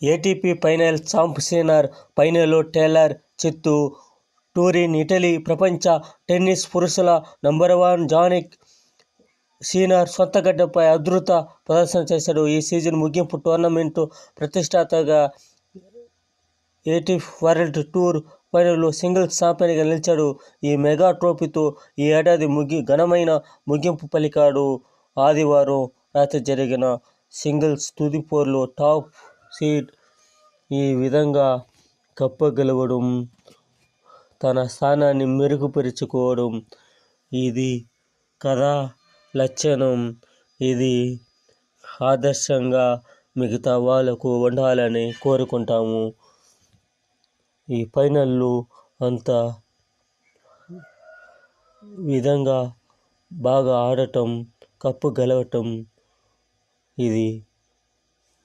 ATP final champ sinner ఫైనల్లో Taylor చిత్తు టూరిన్ Italy ప్రపంచ టెన్నిస్ పురుషుల నంబర్ 1 జానిక్ సిన్నర్ సొంత గడ్డపై అద్భుత ప్రదర్శన చేశాడు. ఈ సీజన్ ముగింపు టోర్నమెంటు ప్రతిష్టాత్మక ఏటీపీ వరల్డ్ టూర్ ఫైనల్లో సింగిల్స్ ఛాంపియన్గా నిలిచాడు. ఈ మెగా ట్రోఫీతో ఈ ఏడాది ఘనమైన ముగింపు పలికాడు. ఆదివారం రాత్రి జరిగిన సింగిల్స్ తుది పోరులో టాప్ సీడ్ ఈ విధంగా కప్ గెలవడం, తన స్థానాన్ని మెరుగుపరుచుకోవడం ఇది కదా లక్షణం. ఇది ఆదర్శంగా మిగతా వాళ్లకు ఉండాలని కోరుకుంటాము. ఈ ఫైనల్లో అంత విధంగా బాగా ఆడటం, కప్పు గెలవటం ఇది